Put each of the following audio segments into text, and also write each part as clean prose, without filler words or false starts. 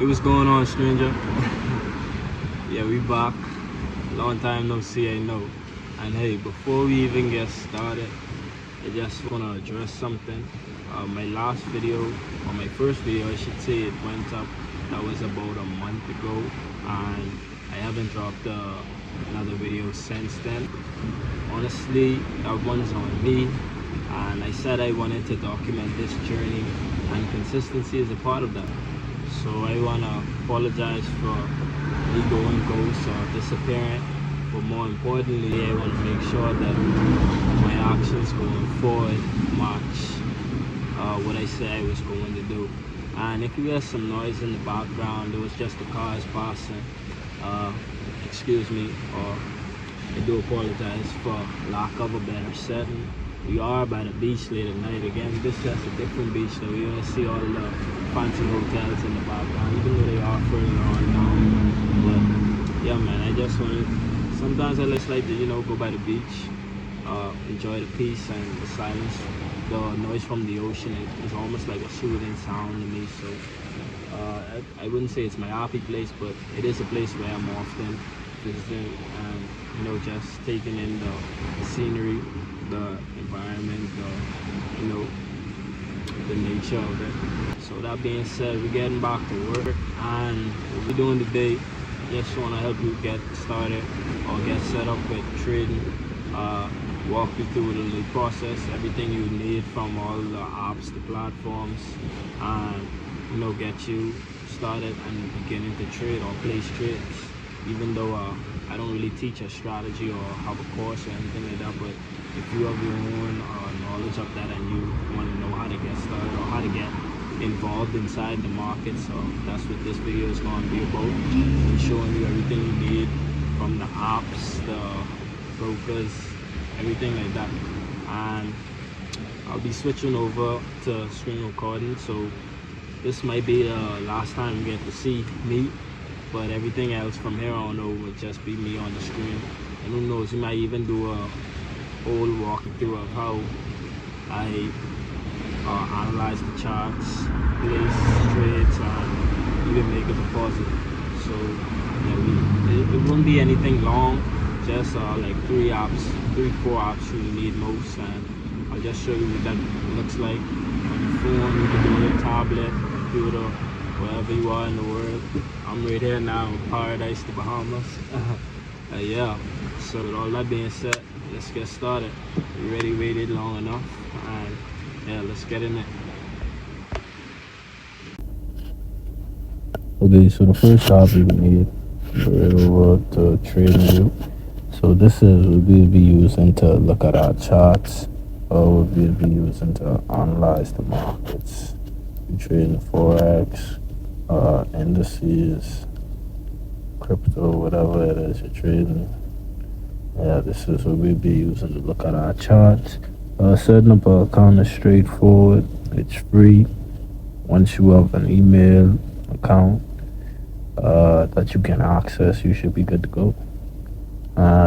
what's going on, stranger? Yeah, we back. Long time no see, I know. And hey, before we even get started, I just wanna address something. My last video, or my first video, I should say, it went up. That was about a month ago, and I haven't dropped another video since then. Honestly, that one's on me, and I said I wanted to document this journey, and consistency is a part of that. So I wanna apologize for me going ghost or disappearing, but more importantly, I want to make sure that my actions going forward match what I said I was going to do. And if you hear some noise in the background, it was just the cars passing. Excuse me, or I do apologize for lack of a better setting. We are by the beach late at night. Again, this is just a different beach, though. You're gonna see all the fancy hotels in the background, even though they are further on down. But yeah, man, I just wanted. Sometimes I just like to, go by the beach, enjoy the peace and the silence. The noise from the ocean is almost like a soothing sound to me. So I wouldn't say it's my happy place, but it is a place where I'm often visiting and just taking in the scenery, the environment, the nature of it. So that being said, we're getting back to work, and what we're doing today, just want to help you get started or get set up with trading, walk you through the process, everything you need from all the apps, the platforms, and get you started and beginning to trade or place trades. Even though I don't really teach a strategy or have a course or anything like that, but if you have your own knowledge of that and you want to know how to get started or how to get involved inside the market, so that's what this video is going to be about. I'm showing you everything you need from the apps, the brokers, everything like that. And I'll be switching over to screen recording, so this might be the last time you get to see me, but everything else from here on over will just be me on the screen. And who knows, you might even do a whole walkthrough of how I analyze the charts, place trades, and even make a deposit. So yeah, it won't be anything long, just like 4 apps you need most, and I'll just show you what that looks like on your phone. You can do it on your tablet, computer, wherever you are in the world. I'm right here now in Paradise, the Bahamas. Yeah, so with all that being said, let's get started. We already waited long enough, and yeah, let's get in it. Okay, so the first topic we need right over to TradingView. So this is what we'll be using to look at our charts, or what we'll be using to analyze the markets. We're trading Forex, indices, crypto, whatever it is you're trading. Yeah, this is what we'll be using to look at our charts. Setting up an account is straightforward. It's free. Once you have an email account that you can access, you should be good to go.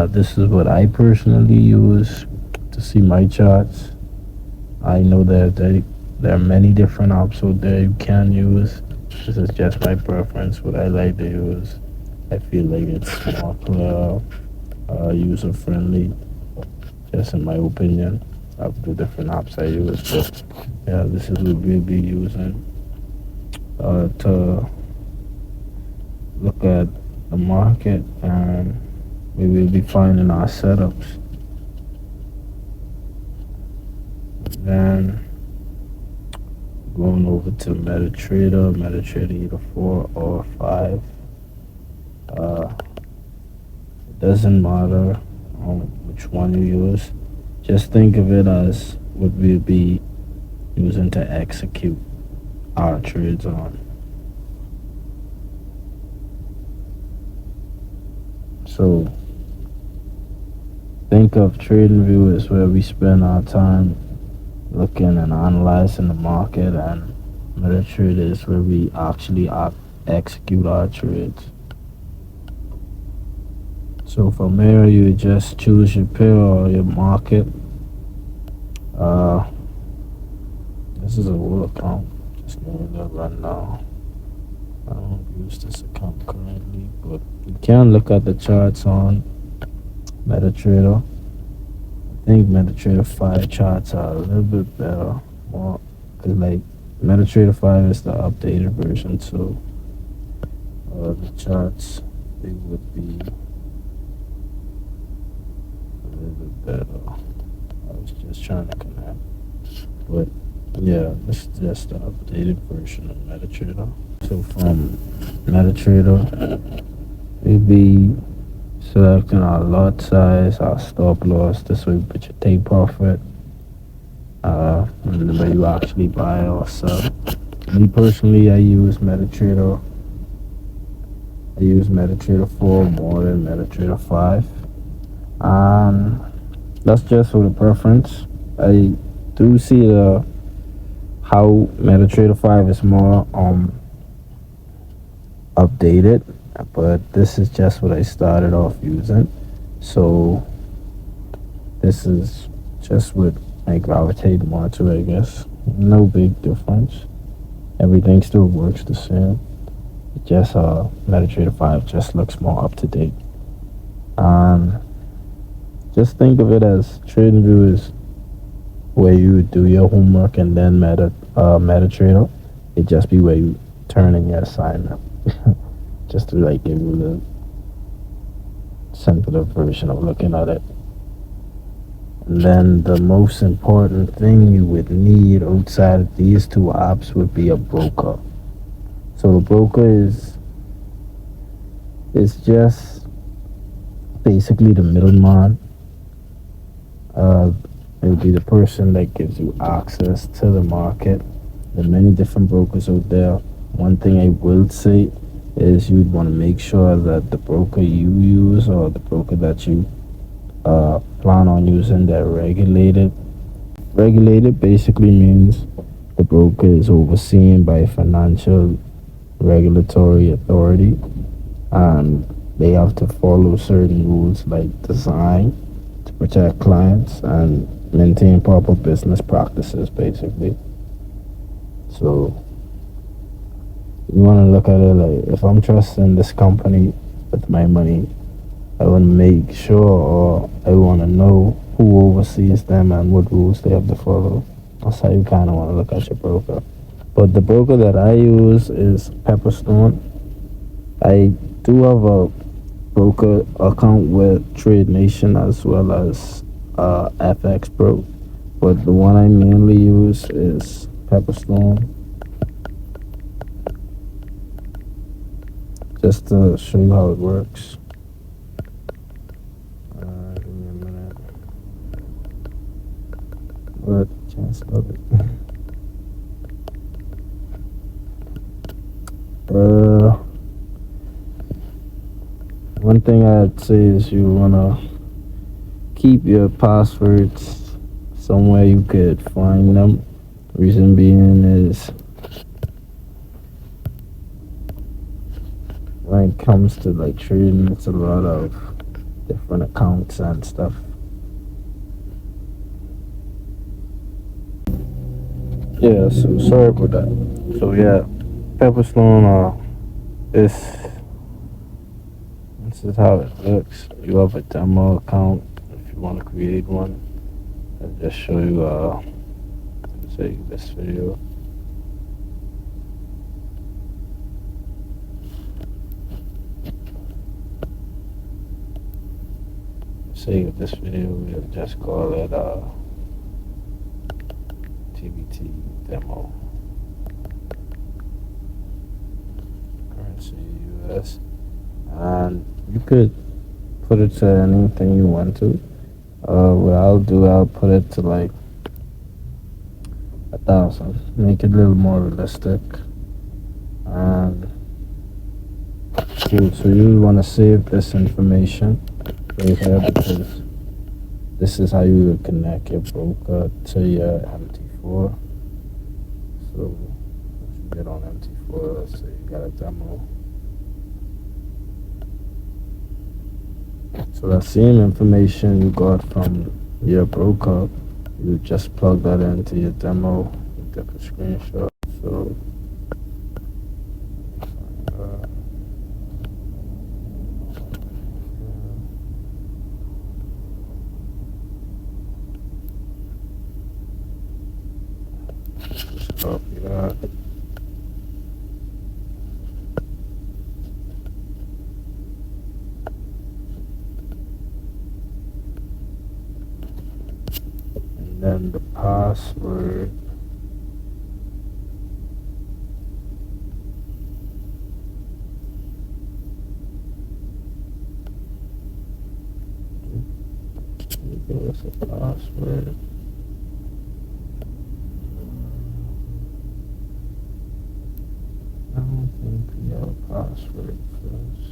This is what I personally use to see my charts. I know that there are many different apps out there you can use. This is just my preference, what I like to use. I feel like it's more clear, user friendly, just in my opinion, of the different apps I use. But yeah, this is what we'll be using to look at the market, and we will be finding our setups. Then going over to MetaTrader either 4 or 5. It doesn't matter which one you use. Just think of it as what we'll be using to execute our trades on. So think of TradingView as where we spend our time looking and analyzing the market, and MetaTrader is where we actually execute our trades. So from here, you just choose your pair or your market. This is a whole account. Just giving you a rundown. I don't use this account currently, but you can look at the charts on MetaTrader. I think MetaTrader 5 charts are a little bit better, more because like MetaTrader 5 is the updated version, so the charts they would be a little bit better. I was just trying to connect, but yeah, this is just the updated version of MetaTrader. So from MetaTrader, we'll be selecting our lot size, our stop loss. This way, we put your take profit, and the way you actually buy or sell. Me personally, I use MetaTrader 4 more than MetaTrader 5, and that's just for the preference. I do see how MetaTrader 5 is more updated, but this is just what I started off using, so this is just what I gravitate more to, I guess. No big difference. Everything still works the same. It just MetaTrader 5 just looks more up to date. And just think of it as TradingView is where you do your homework, and then MetaTrader, it just be where you turn in your assignment. Just to like give you the simpler version of looking at it. And then the most important thing you would need outside of these two apps would be a broker. So the broker is just basically the middleman. It would be the person that gives you access to the market. There are many different brokers out there. One thing I will say is you'd want to make sure that the broker you use or the broker that you plan on using, they're regulated. Regulated basically means the broker is overseen by a financial regulatory authority, and they have to follow certain rules like design to protect clients and maintain proper business practices, basically. So you want to look at it like, if I'm trusting this company with my money, I want to make sure, or I want to know who oversees them and what rules they have to follow. That's how you kind of want to look at your broker. But the broker that I use is Pepperstone. I do have a broker account with Trade Nation as well as FX Pro, but the one I mainly use is Pepperstone. Just to show you how it works. Give me a minute. But can't spell it. One thing I'd say is you wanna keep your passwords somewhere you could find them. Reason being is when it comes to like trading, it's a lot of different accounts and stuff. Yeah, so sorry about that. So yeah, Pepperstone this is how it looks. You have a demo account if you want to create one. I'll just show you say this video. Save this video, we'll just call it TBT demo. Currency US, and you could put it to anything you want to. What I'll put it to like 1,000, make it a little more realistic. And cool, so you want to save this information right here, because this is how you would connect your broker to your MT4. So once you get on MT4, let's say you got a demo. So that same information you got from your broker, you just plug that into your demo. You took a screenshot. So Copy that. And then the password. Give us a password. I don't think we have a password first.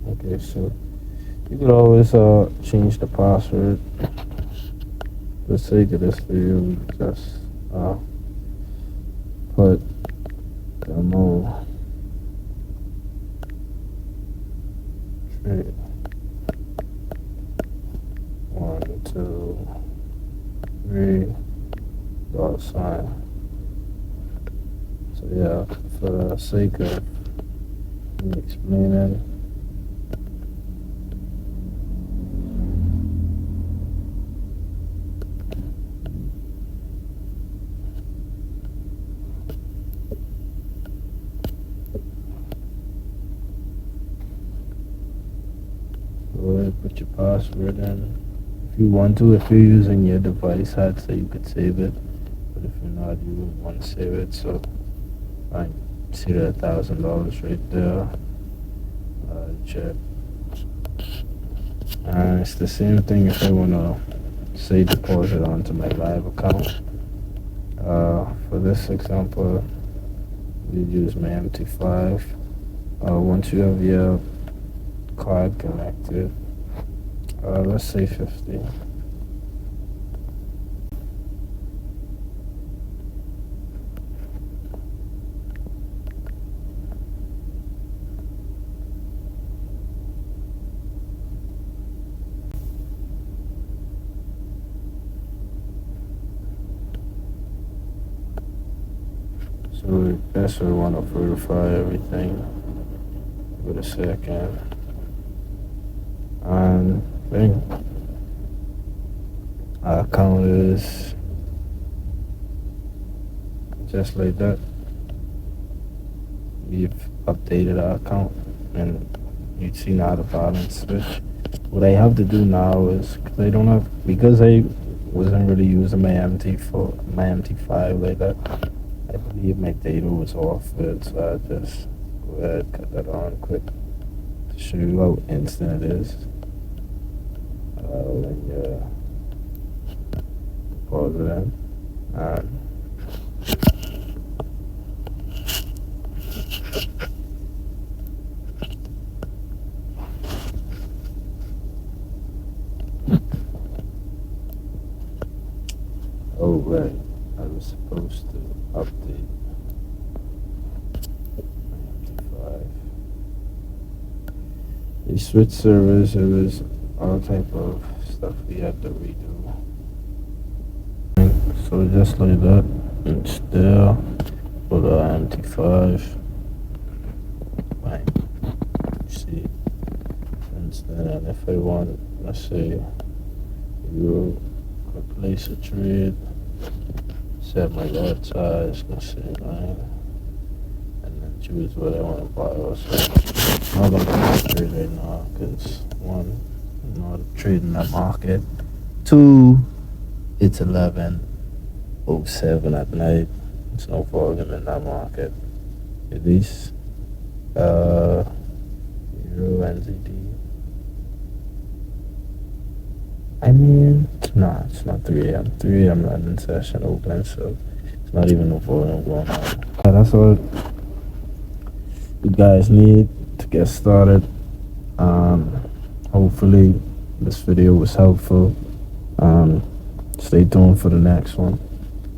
Okay, so you could always change the password. For the sake of this video, we just put demo trade 1, 2, 3 $. So yeah, for the sake of me explaining, go ahead and put your password in. If you want to, if you're using your device, I'd say you could save it. But if you're not, you wouldn't want to save it. So I see that $1,000 right there. Check. And it's the same thing if I want to say deposit onto my live account. For this example, we use my MT5. Once you have your card connected, let's say 50. So that's where we want to verify everything. Give it a second. And bang. Our account is just like that. We've updated our account and you see now the balance switch. What I have to do now is, because I wasn't really using my MT5 like that, I believe my data was off it, so I just go ahead, cut that on quick to show you how instant it is. When you pause it in, and oh right, I was supposed to update my MT5. They switched servers, it was all type of stuff we had to redo. So just like that, it's there for the MT5. Bang. You see, and if I want, let's say, you could place a trade, set my lot size, let's say 9, and then choose what I want to buy also. I'm not gonna do a trade right now because 1, I'm not trading that market. 2, it's 11:07 at night. There's no volume in that market. At least Euro NZD. I mean, nah, it's not 3 a.m. 3 a.m. London session open, so it's not even no volume going on. That's all you guys need to get started. Hopefully this video was helpful. Stay tuned for the next one.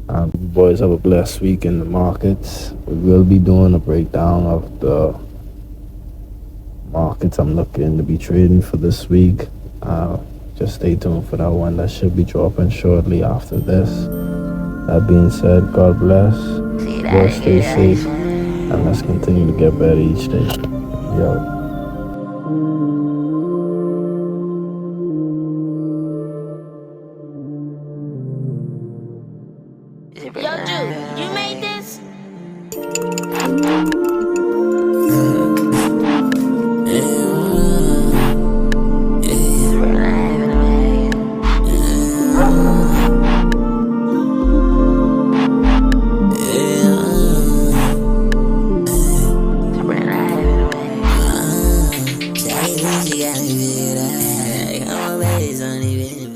You boys have a blessed week in the markets. We will be doing a breakdown of the markets I'm looking to be trading for this week. Just stay tuned for that one. That should be dropping shortly after this. That being said, God bless. boy, stay safe, and let's continue to get better each day. Yo. Yo, Jude, you made this? She got me figured out. I'm a baby, son, even